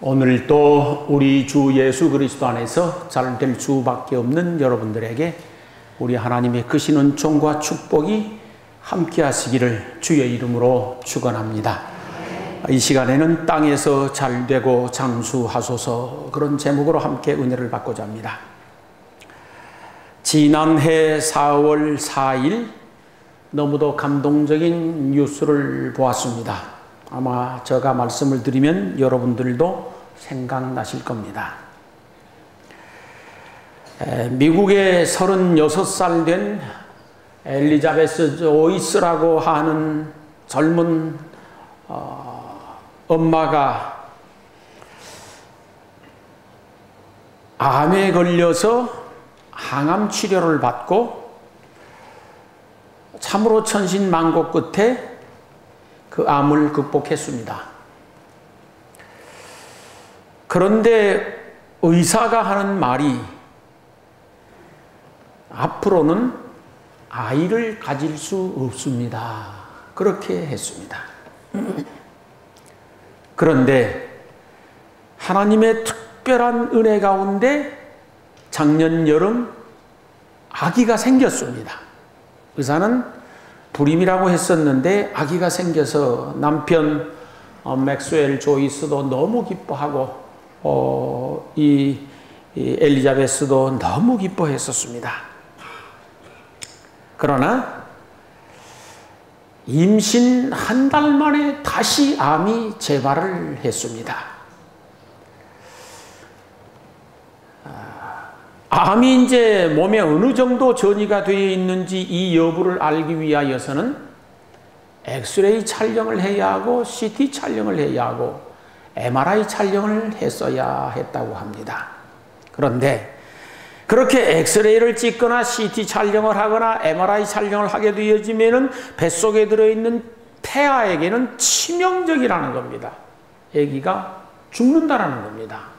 오늘도 우리 주 예수 그리스도 안에서 잘 될 수밖에 없는 여러분들에게 우리 하나님의 크신 은총과 축복이 함께 하시기를 주의 이름으로 축원합니다. 이 시간에는 땅에서 잘 되고 장수하소서, 그런 제목으로 함께 은혜를 받고자 합니다. 지난해 4월 4일 너무도 감동적인 뉴스를 보았습니다. 아마 제가 말씀을 드리면 여러분들도 생각나실 겁니다. 미국의 36살 된 엘리자베스 조이스라고 하는 젊은 엄마가 암에 걸려서 항암 치료를 받고 참으로 천신만고 끝에 그 암을 극복했습니다. 그런데 의사가 하는 말이 앞으로는 아이를 가질 수 없습니다. 그렇게 했습니다. 그런데 하나님의 특별한 은혜 가운데 작년 여름 아기가 생겼습니다. 의사는 불임이라고 했었는데 아기가 생겨서 남편 맥스웰 조이스도 너무 기뻐하고 이 엘리자베스도 너무 기뻐했었습니다. 그러나 임신 한 달 만에 다시 암이 재발을 했습니다. 암이 이제 몸에 어느 정도 전이가 되어 있는지 이 여부를 알기 위하여서는 엑스레이 촬영을 해야 하고 CT 촬영을 해야 하고 MRI 촬영을 했어야 했다고 합니다. 그런데 그렇게 엑스레이를 찍거나 CT 촬영을 하거나 MRI 촬영을 하게 되어지면은 뱃속에 들어있는 태아에게는 치명적이라는 겁니다. 아기가 죽는다라는 겁니다.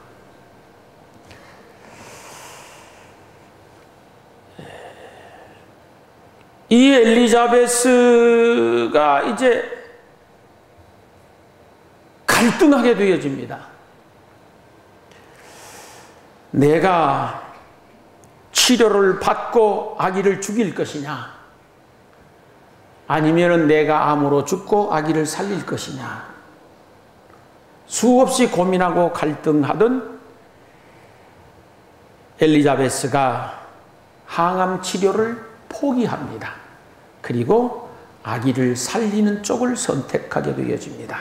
이 엘리자베스가 이제 갈등하게 되어집니다. 내가 치료를 받고 아기를 죽일 것이냐, 아니면 내가 암으로 죽고 아기를 살릴 것이냐, 수없이 고민하고 갈등하던 엘리자베스가 항암 치료를 포기합니다. 그리고 아기를 살리는 쪽을 선택하게 되어집니다.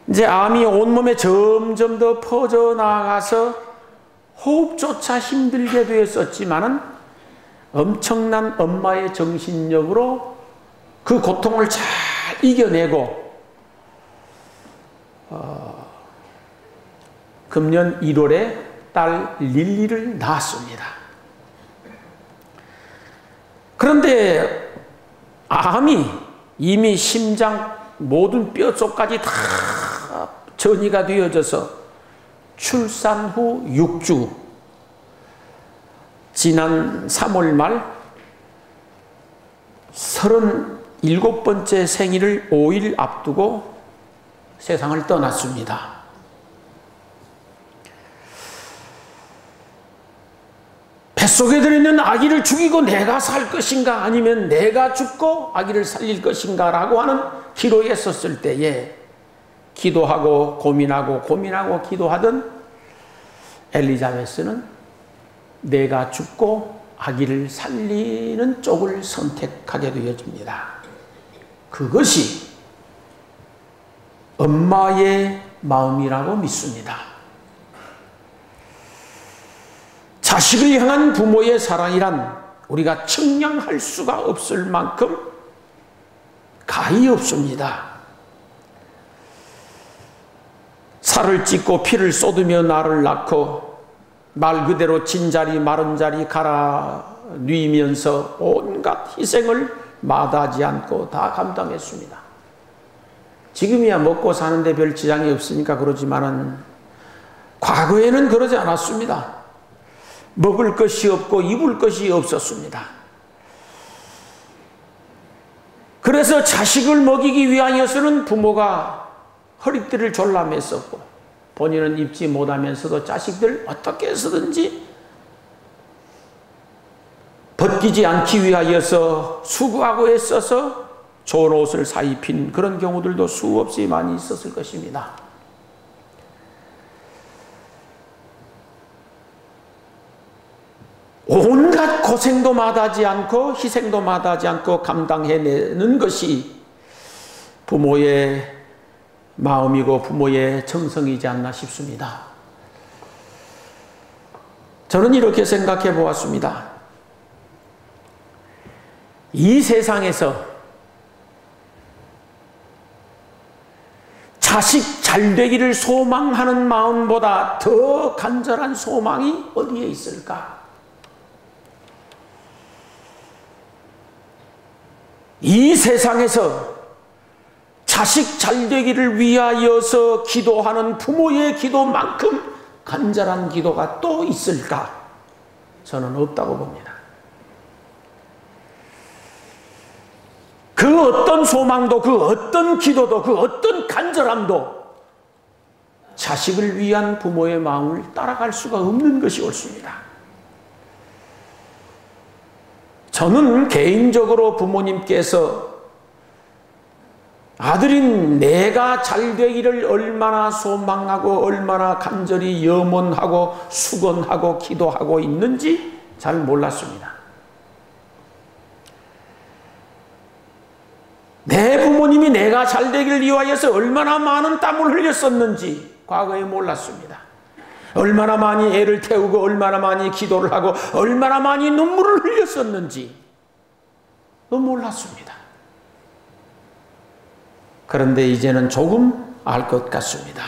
이제 암이 온몸에 점점 더 퍼져나가서 호흡조차 힘들게 되었었지만은 엄청난 엄마의 정신력으로 그 고통을 잘 이겨내고 금년 1월에 딸 릴리를 낳았습니다. 그런데 암이 이미 심장 모든 뼈 쪽까지 다 전이가 되어져서 출산 후 6주, 지난 3월 말 37번째 생일을 5일 앞두고 세상을 떠났습니다. 뱃속에 들어있는 아기를 죽이고 내가 살 것인가, 아니면 내가 죽고 아기를 살릴 것인가 라고 하는 기로에 섰을 때에 기도하고 고민하고 기도하던 엘리자베스는 내가 죽고 아기를 살리는 쪽을 선택하게 되어집니다. 그것이 엄마의 마음이라고 믿습니다. 자식을 향한 부모의 사랑이란 우리가 측량할 수가 없을 만큼 가히 없습니다. 살을 찢고 피를 쏟으며 나를 낳고 말 그대로 진자리 마른 자리 갈아 누이면서 온갖 희생을 마다하지 않고 다 감당했습니다. 지금이야 먹고 사는데 별 지장이 없으니까 그러지만은 과거에는 그러지 않았습니다. 먹을 것이 없고 입을 것이 없었습니다. 그래서 자식을 먹이기 위하여서는 부모가 허리띠를 졸라맸었고 본인은 입지 못하면서도 자식들 어떻게 해서든지 벗기지 않기 위하여서 수고하고 애써서 좋은 옷을 사입힌 그런 경우들도 수없이 많이 있었을 것입니다. 온갖 고생도 마다하지 않고 희생도 마다하지 않고 감당해내는 것이 부모의 마음이고 부모의 정성이지 않나 싶습니다. 저는 이렇게 생각해 보았습니다. 이 세상에서 자식 잘되기를 소망하는 마음보다 더 간절한 소망이 어디에 있을까? 이 세상에서 자식 잘되기를 위하여서 기도하는 부모의 기도만큼 간절한 기도가 또 있을까? 저는 없다고 봅니다. 그 어떤 소망도, 그 어떤 기도도, 그 어떤 간절함도 자식을 위한 부모의 마음을 따라갈 수가 없는 것이 옳습니다. 저는 개인적으로 부모님께서 아들인 내가 잘 되기를 얼마나 소망하고 얼마나 간절히 염원하고 수건하고 기도하고 있는지 잘 몰랐습니다. 내 부모님이 내가 잘 되기를 위하여서 얼마나 많은 땀을 흘렸었는지 과거에 몰랐습니다. 얼마나 많이 애를 태우고 얼마나 많이 기도를 하고 얼마나 많이 눈물을 흘렸었는지 몰랐습니다. 그런데 이제는 조금 알 것 같습니다.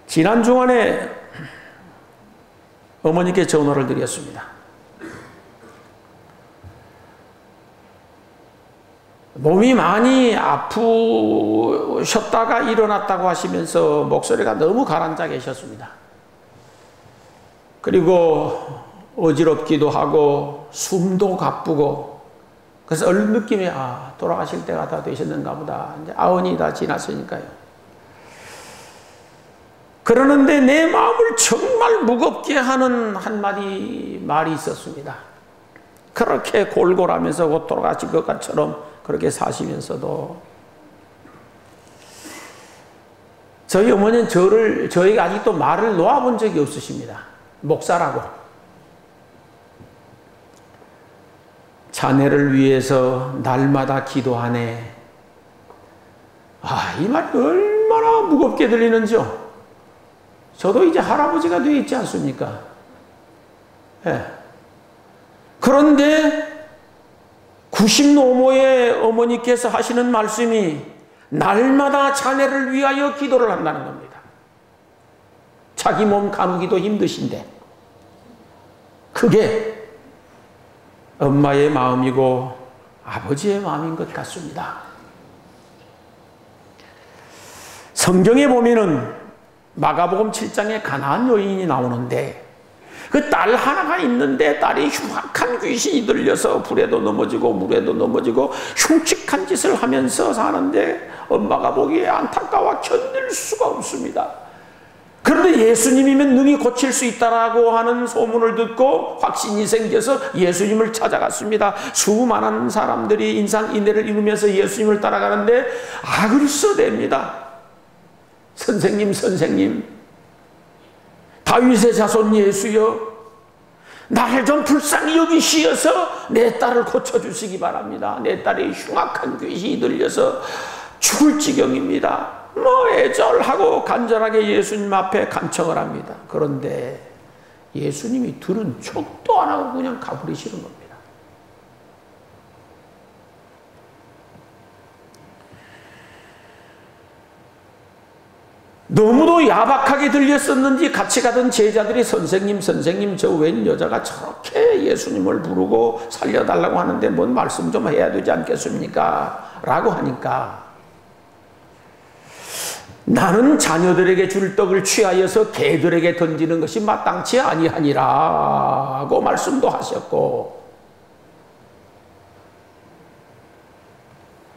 지난 주간에 어머니께 전화를 드렸습니다. 몸이 많이 아프셨다가 일어났다고 하시면서 목소리가 너무 가라앉아 계셨습니다. 그리고 어지럽기도 하고 숨도 가쁘고 그래서 얼른 느낌에 돌아가실 때가 다 되셨는가 보다. 이제 아흔이 다 지났으니까요. 그러는데 내 마음을 정말 무겁게 하는 한마디 말이 있었습니다. 그렇게 골골하면서 곧 돌아가실 것처럼 그렇게 사시면서도 저희 어머니는 저희가 아직도 말을 놓아본 적이 없으십니다. 목사라고. 자네를 위해서 날마다 기도하네. 이 말이 얼마나 무겁게 들리는지요. 저도 이제 할아버지가 되어 있지 않습니까? 예. 그런데 90 노모의 어머니께서 하시는 말씀이 날마다 자네를 위하여 기도를 한다는 겁니다. 자기 몸 가누기도 힘드신데 그게 엄마의 마음이고 아버지의 마음인 것 같습니다. 성경에 보면은 마가복음 7장에 가나안 여인이 나오는데 그 딸 하나가 있는데 딸이 흉악한 귀신이 들려서 불에도 넘어지고 물에도 넘어지고 흉측한 짓을 하면서 사는데 엄마가 보기에 안타까워 견딜 수가 없습니다. 그런데 예수님이면 능히 고칠 수 있다라고 하는 소문을 듣고 확신이 생겨서 예수님을 찾아갔습니다. 수많은 사람들이 인상인해를 이루면서 예수님을 따라가는데 악을 써댑니다. 선생님, 다윗의 자손 예수여, 나를 좀 불쌍히 여기시어서 내 딸을 고쳐주시기 바랍니다. 내 딸이 흉악한 귀신이 들려서 죽을 지경입니다. 애절하고 간절하게 예수님 앞에 간청을 합니다. 그런데 예수님이 들은 척도 안 하고 그냥 가버리시는 겁니다. 너무도 야박하게 들렸었는지 같이 가던 제자들이 선생님 저 웬 여자가 저렇게 예수님을 부르고 살려달라고 하는데 뭔 말씀 좀 해야 되지 않겠습니까? 라고 하니까 나는 자녀들에게 줄 떡을 취하여서 개들에게 던지는 것이 마땅치 아니하니라고 말씀도 하셨고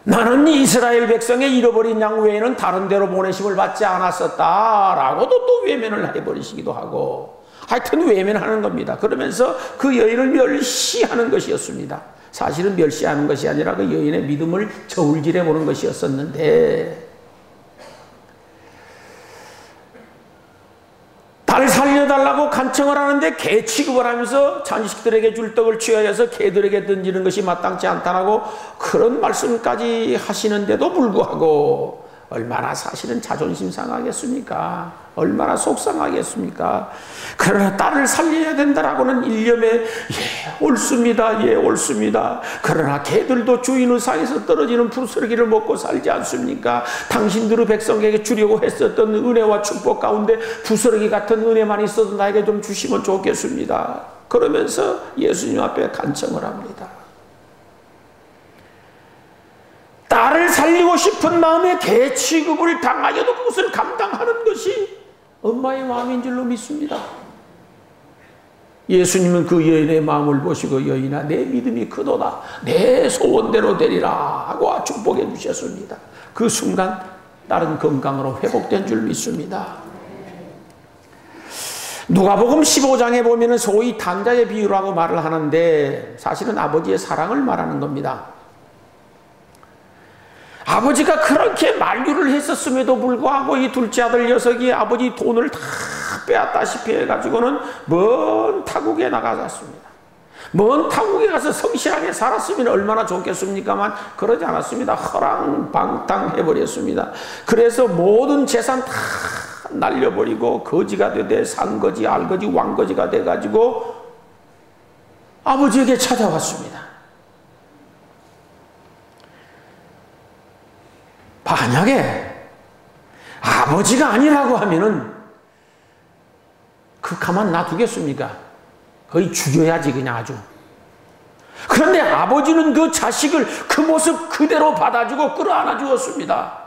나는 이스라엘 백성의 잃어버린 양 외에는 다른 데로 보내심을 받지 않았었다라고도 또 외면을 해버리시기도 하고, 하여튼 외면하는 겁니다. 그러면서 그 여인을 멸시하는 것이었습니다. 사실은 멸시하는 것이 아니라 그 여인의 믿음을 저울질해 보는 것이었었는데, 딸 살려달라고 간청을 하는데 개 취급을 하면서 자식들에게 줄 떡을 취하여서 개들에게 던지는 것이 마땅치 않다라고 그런 말씀까지 하시는데도 불구하고 얼마나 사실은 자존심 상하겠습니까? 얼마나 속상하겠습니까? 그러나 딸을 살려야 된다라고는 일념에 옳습니다. 예, 옳습니다. 그러나 개들도 주인 의상에서 떨어지는 부스러기를 먹고 살지 않습니까? 당신들의 백성에게 주려고 했었던 은혜와 축복 가운데 부스러기 같은 은혜만 있어도 나에게 좀 주시면 좋겠습니다. 그러면서 예수님 앞에 간청을 합니다. 딸을 살리고 싶은 마음에 개 취급을 당하여도 그것을 감당하는 것이 엄마의 마음인 줄로 믿습니다. 예수님은 그 여인의 마음을 보시고 여인아 내 믿음이 크도다 내 소원대로 되리라 하고 축복해 주셨습니다. 그 순간 딸은 건강으로 회복된 줄 믿습니다. 누가복음 15장에 보면 소위 단자의 비유라고 말을 하는데 사실은 아버지의 사랑을 말하는 겁니다. 아버지가 그렇게 만류를 했었음에도 불구하고 이 둘째 아들 녀석이 아버지 돈을 다 빼앗다시피 해가지고는 먼 타국에 나가셨습니다. 먼 타국에 가서 성실하게 살았으면 얼마나 좋겠습니까만 그러지 않았습니다. 허랑방탕해버렸습니다. 그래서 모든 재산 다 날려버리고 거지가 되되 산거지, 알거지, 왕거지가 돼가지고 아버지에게 찾아왔습니다. 만약에 아버지가 아니라고 하면은 그 가만 놔두겠습니까? 거의 죽여야지 그냥 아주. 그런데 아버지는 그 자식을 그 모습 그대로 받아주고 끌어안아 주었습니다.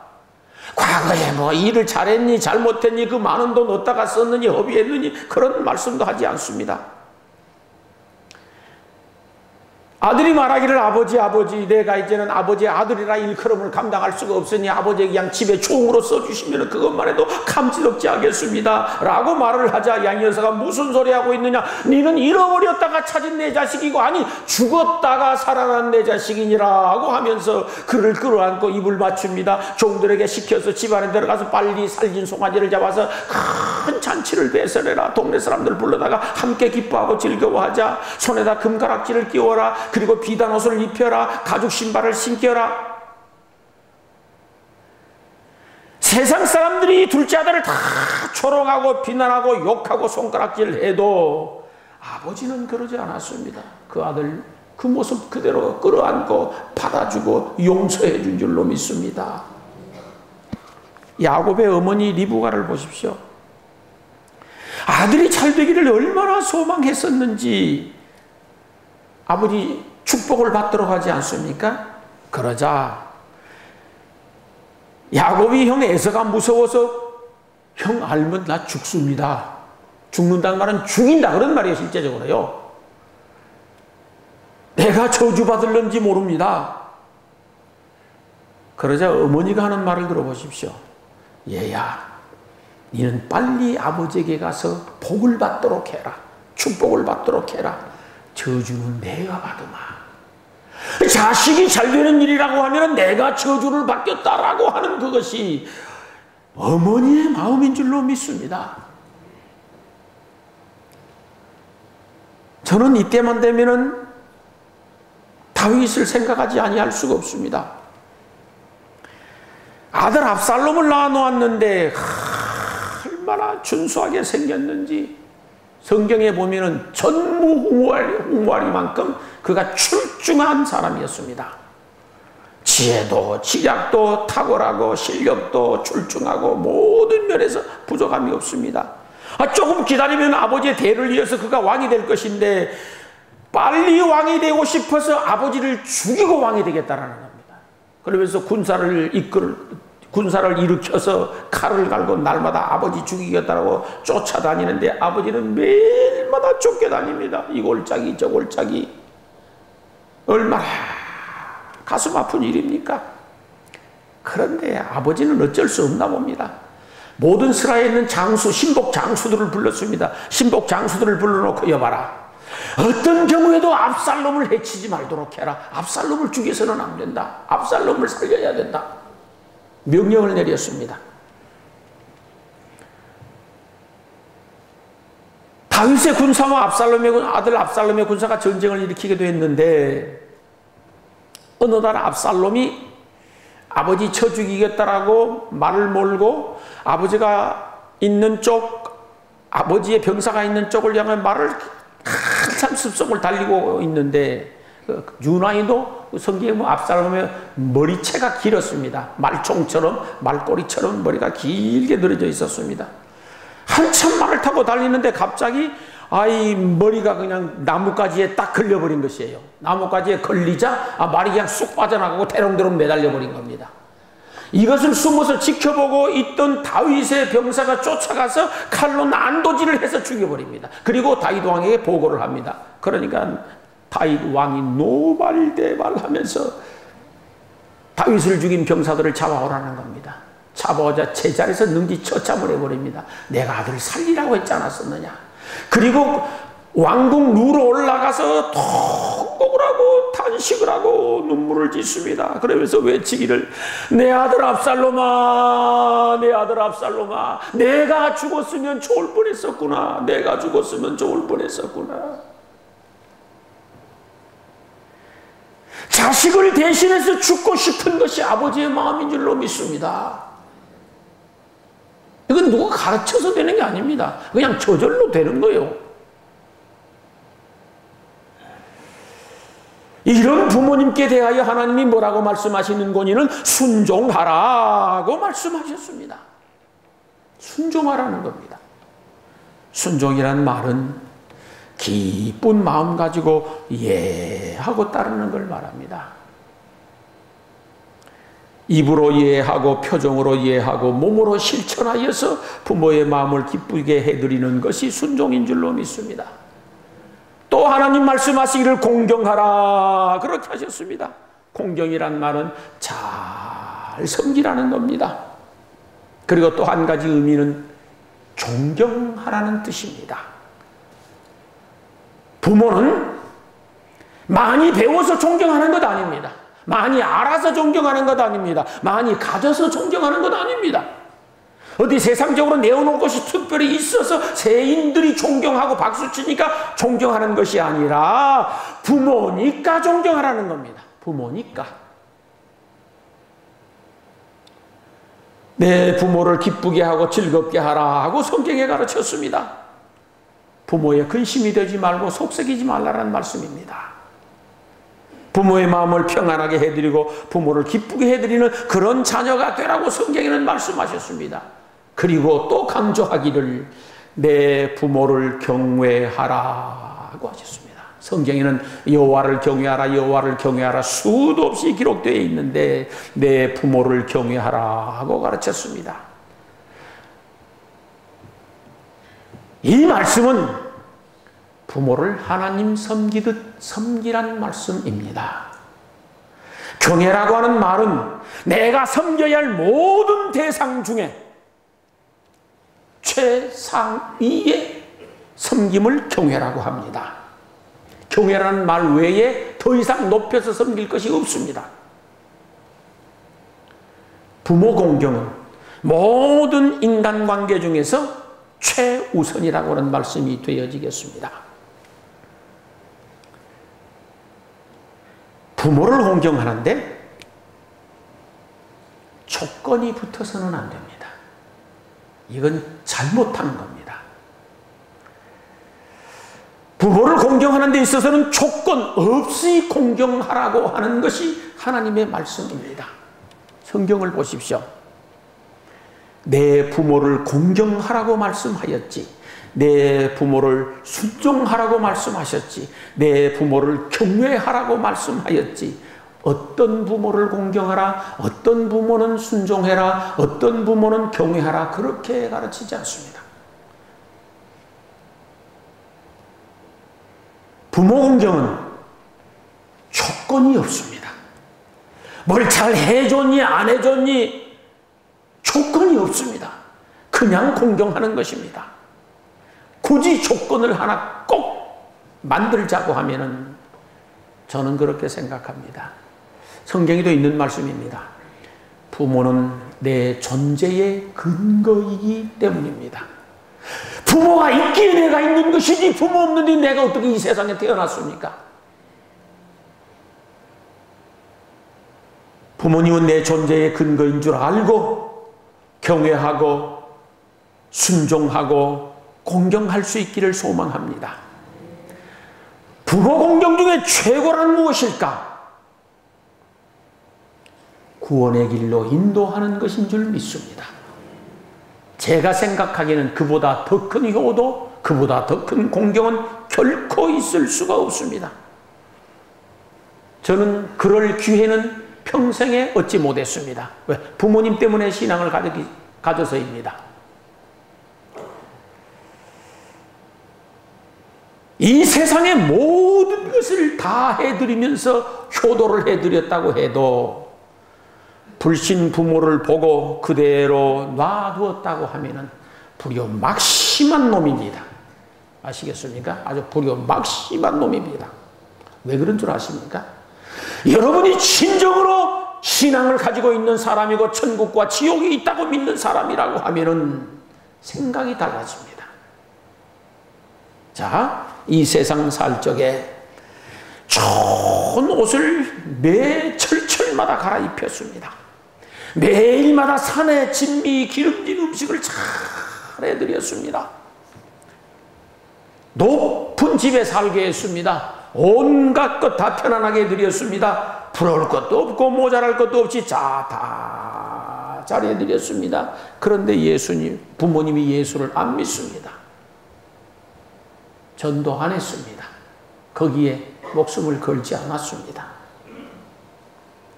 과거에 뭐 일을 잘했니 잘못했니 그 많은 돈 어디다가 썼느니 허비했느니 그런 말씀도 하지 않습니다. 아들이 말하기를 아버지 내가 이제는 아버지의 아들이라 일컬음을 감당할 수가 없으니 아버지에게 그냥 집에 총으로 써주시면 그것만 해도 감지덕지 하겠습니다 라고 말을 하자 양 여사가 무슨 소리 하고 있느냐 너는 잃어버렸다가 찾은 내 자식이고 아니 죽었다가 살아난 내 자식이니라 하고 하면서 그를 끌어안고 입을 맞춥니다. 종들에게 시켜서 집안에 들어가서 빨리 살진 송아지를 잡아서 큰 잔치를 배설해라. 동네 사람들 불러다가 함께 기뻐하고 즐거워하자. 손에다 금가락지를 끼워라. 그리고 비단 옷을 입혀라. 가죽 신발을 신겨라. 세상 사람들이 둘째 아들을 다 조롱하고 비난하고 욕하고 손가락질 해도 아버지는 그러지 않았습니다. 그 아들 그 모습 그대로 끌어안고 받아주고 용서해 준 줄로 믿습니다. 야곱의 어머니 리브가를 보십시오. 아들이 잘 되기를 얼마나 소망했었는지 아버지 축복을 받도록 하지 않습니까? 그러자 야곱이 형 에서가 무서워서 형 알면 나 죽습니다. 죽는다는 말은 죽인다 그런 말이에요. 실제적으로요. 내가 저주받을는지 모릅니다. 그러자 어머니가 하는 말을 들어보십시오. 얘야 너는 빨리 아버지에게 가서 복을 받도록 해라. 축복을 받도록 해라. 저주는 내가 받으마. 자식이 잘 되는 일이라고 하면 내가 저주를 받겠다라고 하는 그것이 어머니의 마음인 줄로 믿습니다. 저는 이때만 되면은 다윗을 생각하지 아니할 수가 없습니다. 아들 압살롬을 낳아놓았는데 얼마나 준수하게 생겼는지 성경에 보면은 전무후무하리만큼 그가 출중한 사람이었습니다. 지혜도 지략도 탁월하고 실력도 출중하고 모든 면에서 부족함이 없습니다. 조금 기다리면 아버지의 대를 이어서 그가 왕이 될 것인데 빨리 왕이 되고 싶어서 아버지를 죽이고 왕이 되겠다라는 겁니다. 그러면서 군사를 일으켜서 칼을 갈고 날마다 아버지 죽이겠다고 쫓아다니는데 아버지는 매일마다 쫓겨다닙니다. 이 골짜기 저 골짜기. 얼마나 가슴 아픈 일입니까? 그런데 아버지는 어쩔 수 없나 봅니다. 모든 스라에 있는 장수, 신복 장수들을 불렀습니다. 신복 장수들을 불러놓고 여봐라. 어떤 경우에도 압살롬을 해치지 말도록 해라. 압살롬을 죽여서는 안 된다. 압살롬을 살려야 된다. 명령을 내렸습니다. 다윗의 군사와 압살롬의 아들 압살롬의 군사가 전쟁을 일으키기도 했는데 어느 날 압살롬이 아버지 쳐 죽이겠다라고 말을 몰고 아버지가 있는 쪽, 아버지의 병사가 있는 쪽을 향해 말을 한참 습속을 달리고 있는데 유나이도 성경에 보면 압살롬의 머리채가 길었습니다. 말총처럼 말꼬리처럼 머리가 길게 늘어져 있었습니다. 한참 말을 타고 달리는데 갑자기 아이 머리가 그냥 나뭇가지에 딱 걸려버린 것이에요. 나뭇가지에 걸리자 말이 그냥 쑥 빠져나가고 대롱대롱 매달려 버린 겁니다. 이것을 숨어서 지켜보고 있던 다윗의 병사가 쫓아가서 칼로 난도질을 해서 죽여버립니다. 그리고 다윗 왕에게 보고를 합니다. 그러니까 다윗 왕이 노발대발하면서 다윗을 죽인 병사들을 잡아오라는 겁니다. 잡아오자 제자리에서 능지 처참을 해버립니다. 내가 아들을 살리라고 했지 않았었느냐. 그리고 왕궁 누로 올라가서 통곡을 하고 탄식을 하고 눈물을 짓습니다. 그러면서 외치기를 내 아들 압살롬아, 내 아들 압살롬아, 내가 죽었으면 좋을 뻔했었구나. 내가 죽었으면 좋을 뻔했었구나. 자식을 대신해서 죽고 싶은 것이 아버지의 마음인 줄로 믿습니다. 이건 누가 가르쳐서 되는 게 아닙니다. 그냥 저절로 되는 거예요. 이런 부모님께 대하여 하나님이 뭐라고 말씀하시는 거니는 순종하라고 말씀하셨습니다. 순종하라는 겁니다. 순종이란 말은 기쁜 마음 가지고 예하고 따르는 걸 말합니다. 입으로 이해하고 표정으로 이해하고 몸으로 실천하여서 부모의 마음을 기쁘게 해드리는 것이 순종인 줄로 믿습니다. 또 하나님 말씀하시기를 공경하라 그렇게 하셨습니다. 공경이란 말은 잘 섬기라는 겁니다. 그리고 또 한 가지 의미는 존경하라는 뜻입니다. 부모는 많이 배워서 존경하는 것 아닙니다. 많이 알아서 존경하는 것 아닙니다. 많이 가져서 존경하는 것 아닙니다. 어디 세상적으로 내어놓은 것이 특별히 있어서 세인들이 존경하고 박수치니까 존경하는 것이 아니라 부모니까 존경하라는 겁니다. 부모니까. 내 부모를 기쁘게 하고 즐겁게 하라 하고 성경에 가르쳤습니다. 부모의 근심이 되지 말고 속썩이지 말라는 말씀입니다. 부모의 마음을 평안하게 해드리고 부모를 기쁘게 해드리는 그런 자녀가 되라고 성경에는 말씀하셨습니다. 그리고 또 강조하기를 내 부모를 경외하라고 하셨습니다. 성경에는 여호와를 경외하라, 여호와를 경외하라 수도 없이 기록되어 있는데 내 부모를 경외하라고 가르쳤습니다. 이 말씀은 부모를 하나님 섬기듯 섬기란 말씀입니다. 경외라고 하는 말은 내가 섬겨야 할 모든 대상 중에 최상위의 섬김을 경외라고 합니다. 경외라는 말 외에 더 이상 높여서 섬길 것이 없습니다. 부모 공경은 모든 인간관계 중에서 최우선이라고 하는 말씀이 되어지겠습니다. 부모를 공경하는데 조건이 붙어서는 안 됩니다. 이건 잘못하는 겁니다. 부모를 공경하는 데 있어서는 조건 없이 공경하라고 하는 것이 하나님의 말씀입니다. 성경을 보십시오. 내 부모를 공경하라고 말씀하였지. 내 부모를 순종하라고 말씀하셨지. 내 부모를 경외하라고 말씀하였지. 어떤 부모를 공경하라, 어떤 부모는 순종해라, 어떤 부모는 경외하라 그렇게 가르치지 않습니다. 부모 공경은 조건이 없습니다. 뭘 잘 해줬니 안 해줬니 조건이 없습니다. 그냥 공경하는 것입니다. 굳이 조건을 하나 꼭 만들자고 하면은 저는 그렇게 생각합니다. 성경에도 있는 말씀입니다. 부모는 내 존재의 근거이기 때문입니다. 부모가 있기에 내가 있는 것이지 부모 없는데 내가 어떻게 이 세상에 태어났습니까? 부모님은 내 존재의 근거인 줄 알고 경외하고 순종하고 공경할 수 있기를 소망합니다. 부모 공경 중에 최고란 무엇일까? 구원의 길로 인도하는 것인 줄 믿습니다. 제가 생각하기에는 그보다 더 큰 효도, 그보다 더 큰 공경은 결코 있을 수가 없습니다. 저는 그럴 기회는 평생에 얻지 못했습니다. 왜? 부모님 때문에 신앙을 가져서입니다. 이 세상의 모든 것을 다 해드리면서 효도를 해드렸다고 해도 불신 부모를 보고 그대로 놔두었다고 하면은 불효 막심한 놈입니다. 아시겠습니까? 아주 불효 막심한 놈입니다. 왜 그런 줄 아십니까? 여러분이 진정으로 신앙을 가지고 있는 사람이고 천국과 지옥이 있다고 믿는 사람이라고 하면은 생각이 달라집니다. 자, 이 세상 살 적에 좋은 옷을 매 철철마다 갈아입혔습니다. 매일마다 산에 진미 기름진 음식을 잘 해드렸습니다. 높은 집에 살게 했습니다. 온갖 것 다 편안하게 해드렸습니다. 부러울 것도 없고 모자랄 것도 없이 다 잘해드렸습니다. 그런데 부모님이 예수를 안 믿습니다. 전도 안 했습니다. 거기에 목숨을 걸지 않았습니다.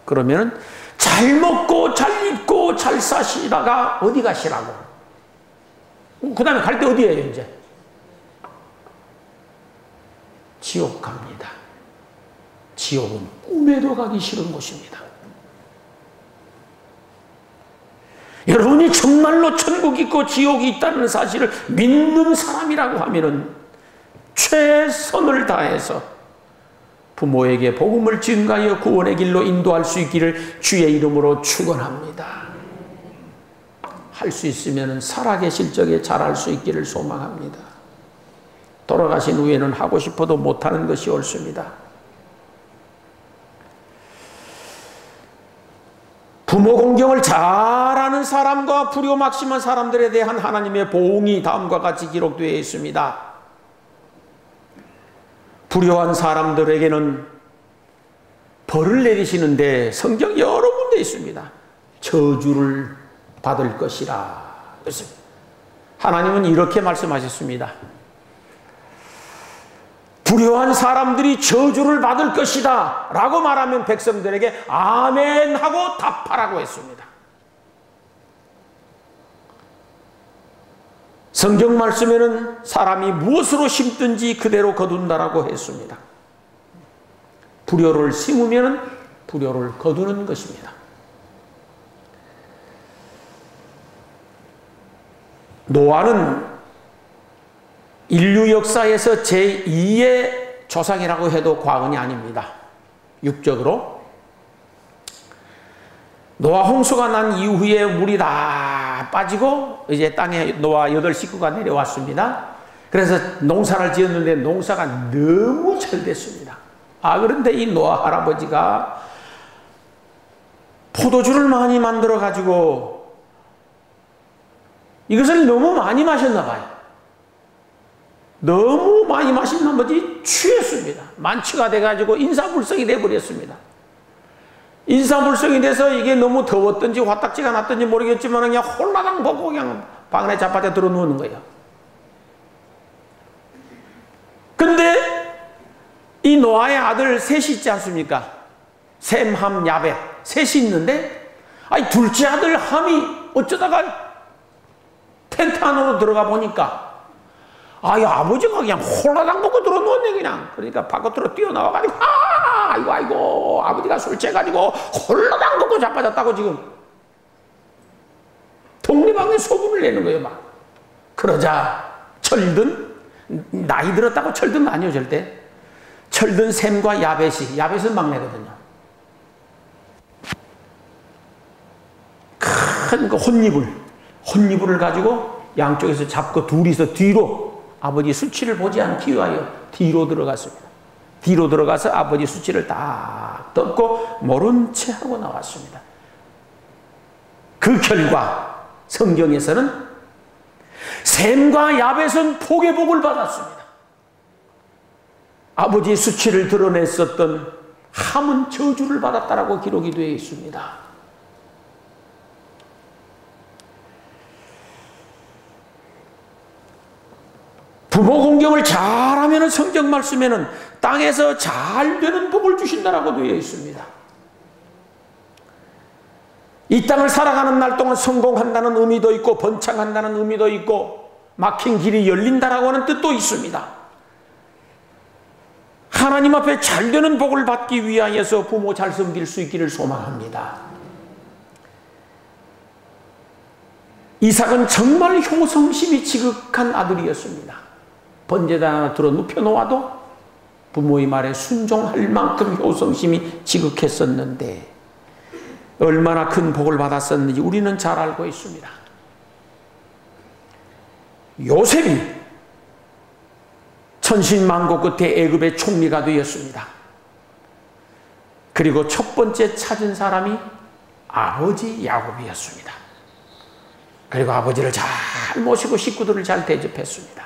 그러면 잘 먹고 잘 입고 잘 사시다가 어디 가시라고? 그 다음에 갈 때 어디예요 이제? 지옥 갑니다. 지옥은 꿈에도 가기 싫은 곳입니다. 여러분이 정말로 천국이 있고 지옥이 있다는 사실을 믿는 사람이라고 하면은 최선을 다해서 부모에게 복음을 증가하여 구원의 길로 인도할 수 있기를 주의 이름으로 축원합니다. 할 수 있으면 살아계실 적에 잘할 수 있기를 소망합니다. 돌아가신 후에는 하고 싶어도 못하는 것이 옳습니다. 부모 공경을 잘하는 사람과 불효 막심한 사람들에 대한 하나님의 보응이 다음과 같이 기록되어 있습니다. 불효한 사람들에게는 벌을 내리시는데 성경 여러 군데 있습니다. 저주를 받을 것이라. 하나님은 이렇게 말씀하셨습니다. 불효한 사람들이 저주를 받을 것이다 라고 말하면 백성들에게 아멘 하고 답하라고 했습니다. 성경 말씀에는 사람이 무엇으로 심든지 그대로 거둔다라고 했습니다. 불효를 심으면 불효를 거두는 것입니다. 노아는 인류 역사에서 제2의 조상이라고 해도 과언이 아닙니다. 육적으로 노아 홍수가 난 이후에 물이 다 빠지고 이제 땅에 노아 8식구가 내려왔습니다. 그래서 농사를 지었는데 농사가 너무 잘 됐습니다. 그런데 이 노아 할아버지가 포도주를 많이 만들어 가지고 이것을 너무 많이 마셨나 봐요. 너무 많이 마신 나머지 취했습니다. 만취가 돼가지고 인사불성이 돼버렸습니다. 인사불성이 돼서 이게 너무 더웠든지 화딱지가 났든지 모르겠지만 그냥 홀라당 보고 그냥 방 안에 자빠져 들어 누우는 거예요. 근데 이 노아의 아들 셋이 있지 않습니까? 셈, 함, 야벳 셋이 있는데 둘째 아들 함이 어쩌다가 텐트 안으로 들어가 보니까 아버지가 그냥 홀라당 보고 들어 누웠네 그냥. 그러니까 바깥으로 뛰어나와가지고 아이고 아버지가 술 취해가지고 홀라당 걷고 자빠졌다고 지금 동네방네 소문을 내는 거예요. 막 그러자 철든, 나이 들었다고 철든 아니요 절대. 철든 샘과 야벳은 막내거든요. 큰 그 혼이불을 가지고 양쪽에서 잡고 둘이서 뒤로 아버지 수치를 보지 않기 위하여 뒤로 들어갔습니다. 뒤로 들어가서 아버지 수치를 딱 덮고 모른 채 하고 나왔습니다. 그 결과 성경에서는 셈과 야벳은 복의 복을 받았습니다. 아버지의 수치를 드러냈었던 함은 저주를 받았다라고 기록이 되어 있습니다. 부모 공경을 잘하면 성경 말씀에는 땅에서 잘 되는 복을 주신다라고 되어 있습니다. 이 땅을 살아가는 날 동안 성공한다는 의미도 있고 번창한다는 의미도 있고 막힌 길이 열린다라고 하는 뜻도 있습니다. 하나님 앞에 잘 되는 복을 받기 위하여서 부모 잘 섬길 수 있기를 소망합니다. 이삭은 정말 효성심이 지극한 아들이었습니다. 번제단 하나 들어 눕혀놓아도 부모의 말에 순종할 만큼 효성심이 지극했었는데 얼마나 큰 복을 받았었는지 우리는 잘 알고 있습니다. 요셉이 천신만고 끝에 애굽의 총리가 되었습니다. 그리고 첫 번째 찾은 사람이 아버지 야곱이었습니다. 그리고 아버지를 잘 모시고 식구들을 잘 대접했습니다.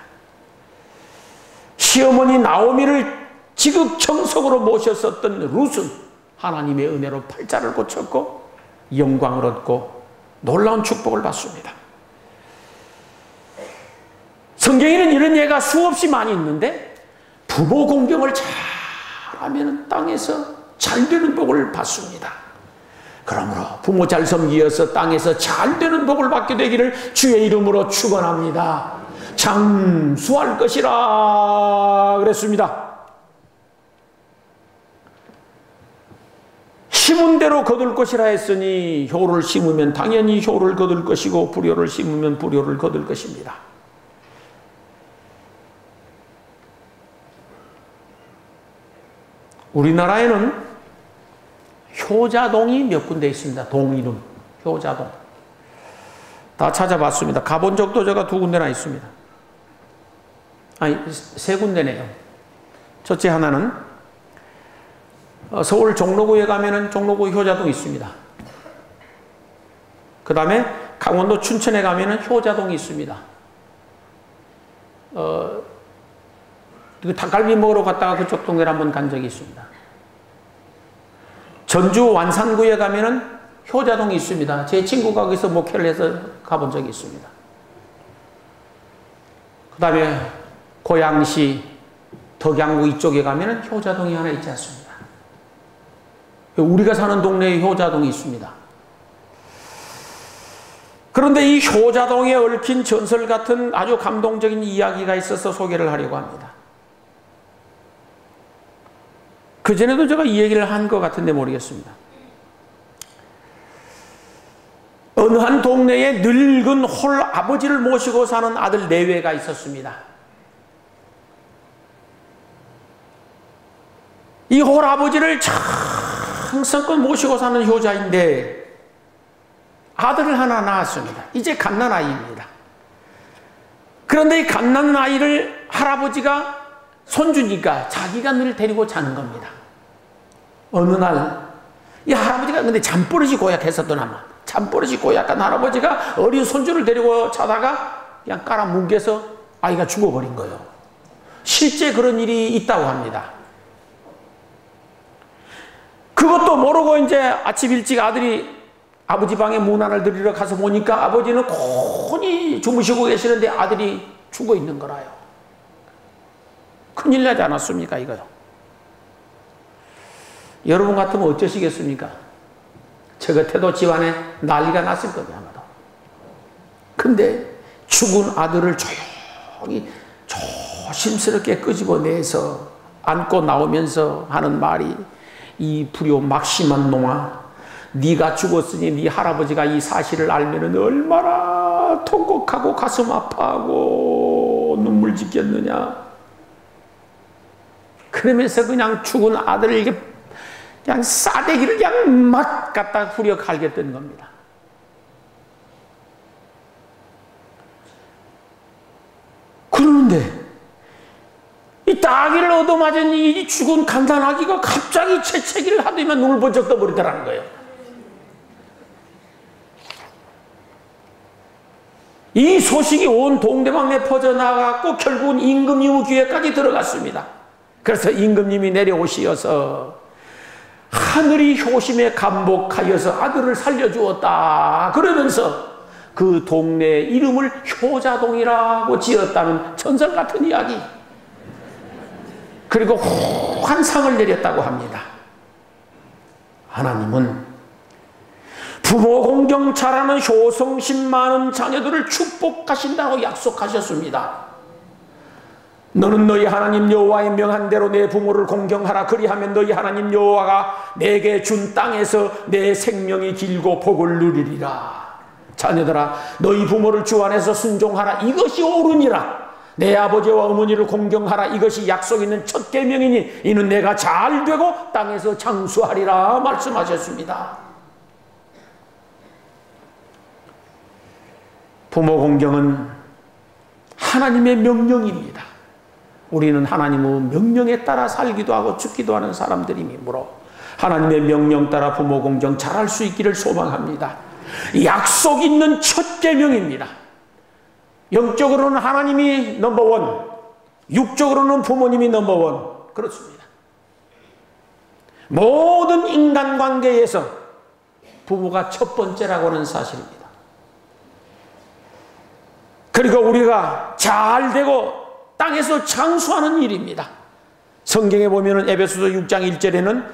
시어머니 나오미를 지극정석으로 모셨었던 룻은 하나님의 은혜로 팔자를 고쳤고 영광을 얻고 놀라운 축복을 받습니다. 성경에는 이런 예가 수없이 많이 있는데 부모 공경을 잘하면 땅에서 잘되는 복을 받습니다. 그러므로 부모 잘 섬기어서 땅에서 잘되는 복을 받게 되기를 주의 이름으로 축원합니다. 장수할 것이라 그랬습니다. 심은 대로 거둘 것이라 했으니 효를 심으면 당연히 효를 거둘 것이고 불효를 심으면 불효를 거둘 것입니다. 우리나라에는 효자동이 몇 군데 있습니다. 동 이름 효자동 다 찾아봤습니다. 가본 적도 제가 2군데나 있습니다. 아니 3군데네요. 첫째 하나는 서울 종로구에 가면은 종로구 효자동 있습니다. 그 다음에 강원도 춘천에 가면은 효자동이 있습니다. 닭갈비 먹으러 갔다가 그쪽 동네를 한번 간 적이 있습니다. 전주 완산구에 가면은 효자동이 있습니다. 제 친구가 거기서 목회를 해서 가본 적이 있습니다. 그 다음에 고양시 덕양구 이쪽에 가면은 효자동이 하나 있지 않습니다. 우리가 사는 동네에 효자동이 있습니다. 그런데 이 효자동에 얽힌 전설 같은 아주 감동적인 이야기가 있어서 소개를 하려고 합니다. 그전에도 제가 이 얘기를 한 것 같은데 모르겠습니다. 어느 한 동네에 늙은 홀 아버지를 모시고 사는 아들 4외가 있었습니다. 이 홀 아버지를 정성껏 모시고 사는 효자인데 아들을 하나 낳았습니다. 이제 갓난아이입니다. 그런데 이 갓난아이를 할아버지가 손주니까 자기가 늘 데리고 자는 겁니다. 어느 날 이 할아버지가 근데 잠버릇이 고약했었던 아마 잠버릇이 고약한 할아버지가 어린 손주를 데리고 자다가 그냥 깔아뭉개서 아이가 죽어버린 거예요. 실제 그런 일이 있다고 합니다. 그것도 모르고 이제 아침 일찍 아들이 아버지 방에 문안을 드리러 가서 보니까 아버지는 곤히 주무시고 계시는데 아들이 죽어 있는 거라요. 큰일 나지 않았습니까 이거요. 여러분 같으면 어쩌시겠습니까? 저 같아도 집안에 난리가 났을 거냐 아마도. 근데 죽은 아들을 조용히 조심스럽게 끄집어내서 안고 나오면서 하는 말이 이 불효 막심한 놈아, 네가 죽었으니 네 할아버지가 이 사실을 알면은 얼마나 통곡하고 가슴 아파하고 눈물 짓겠느냐. 그러면서 그냥 죽은 아들을 이게 그냥 싸대기를 그냥 막 갖다 후려 갈겼던 겁니다. 그런데 이 따귀를 얻어맞은 이 죽은 간단하기가 갑자기 재채기를 하더니만 눈을 번쩍 떠버리더라는 거예요. 이 소식이 온 동대방에 퍼져나갔고 결국은 임금님 귀에까지 들어갔습니다. 그래서 임금님이 내려오시어서 하늘이 효심에 감복하여서 아들을 살려주었다 그러면서 그 동네 이름을 효자동이라고 지었다는 전설 같은 이야기, 그리고 환상을 내렸다고 합니다. 하나님은 부모 공경 잘하는 효성심 많은 자녀들을 축복하신다고 약속하셨습니다. 너는 너희 하나님 여호와의 명한 대로 내 부모를 공경하라. 그리하면 너희 하나님 여호와가 내게 준 땅에서 내 생명이 길고 복을 누리리라. 자녀들아, 너희 부모를 주 안에서 순종하라. 이것이 옳으니라. 내 아버지와 어머니를 공경하라. 이것이 약속 있는 첫 계명이니 이는 내가 잘 되고 땅에서 장수하리라 말씀하셨습니다. 부모 공경은 하나님의 명령입니다. 우리는 하나님의 명령에 따라 살기도 하고 죽기도 하는 사람들이므로 하나님의 명령 따라 부모 공경 잘할 수 있기를 소망합니다. 약속 있는 첫 계명입니다. 영적으로는 하나님이 넘버원, 육적으로는 부모님이 넘버원. 그렇습니다. 모든 인간관계에서 부부가 첫 번째라고 하는 사실입니다. 그리고 우리가 잘 되고 땅에서 장수하는 일입니다. 성경에 보면 에베소서 6장 1절에는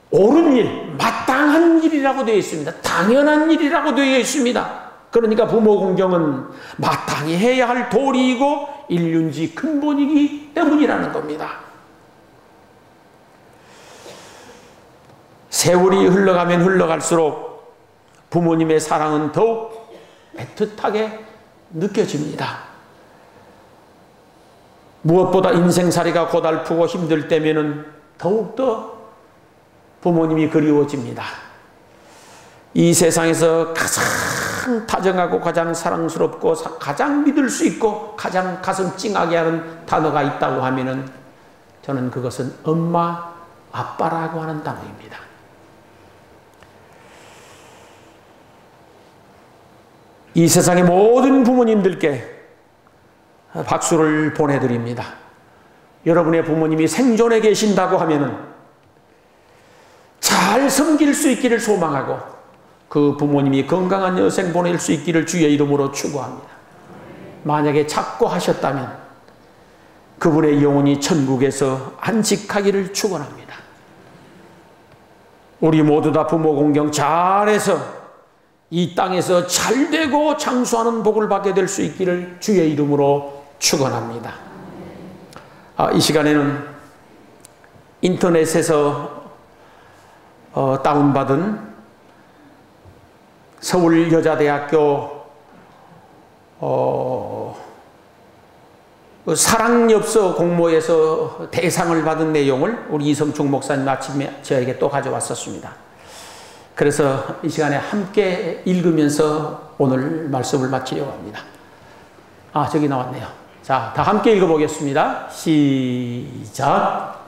옳은 일, 마땅한 일이라고 되어 있습니다. 당연한 일이라고 되어 있습니다. 그러니까 부모 공경은 마땅히 해야 할 도리이고 인륜지 근본이기 때문이라는 겁니다. 세월이 흘러가면 흘러갈수록 부모님의 사랑은 더욱 애틋하게 느껴집니다. 무엇보다 인생살이가 고달프고 힘들 때면은 더욱더 부모님이 그리워집니다. 이 세상에서 가장 다정하고 가장 사랑스럽고 가장 믿을 수 있고 가장 가슴 찡하게 하는 단어가 있다고 하면은 저는 그것은 엄마, 아빠라고 하는 단어입니다. 이 세상의 모든 부모님들께 박수를 보내드립니다. 여러분의 부모님이 생존해 계신다고 하면은 잘 섬길 수 있기를 소망하고 그 부모님이 건강한 여생 보낼 수 있기를 주의 이름으로 축원합니다. 만약에 찾고 하셨다면 그분의 영혼이 천국에서 안식하기를 축원합니다. 우리 모두 다 부모 공경 잘해서 이 땅에서 잘되고 장수하는 복을 받게 될 수 있기를 주의 이름으로 축원합니다. 이 시간에는 인터넷에서 다운받은 서울여자대학교 사랑엽서 공모에서 대상을 받은 내용을 우리 이성충 목사님 아침에 저에게 또 가져왔었습니다. 그래서 이 시간에 함께 읽으면서 오늘 말씀을 마치려고 합니다. 저기 나왔네요. 자, 다 함께 읽어보겠습니다. 시작.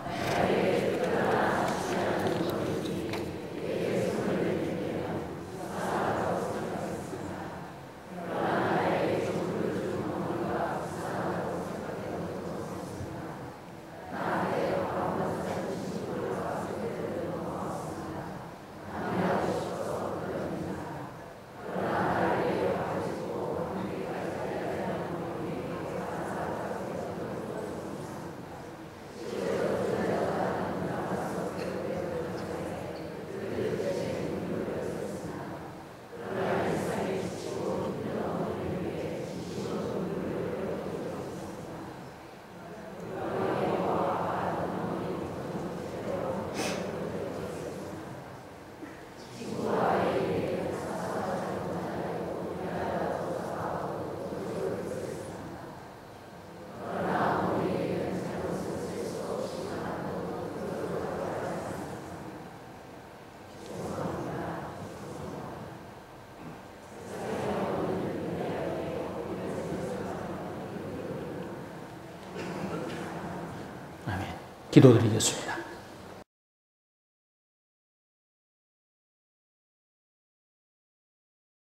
기도드리겠습니다.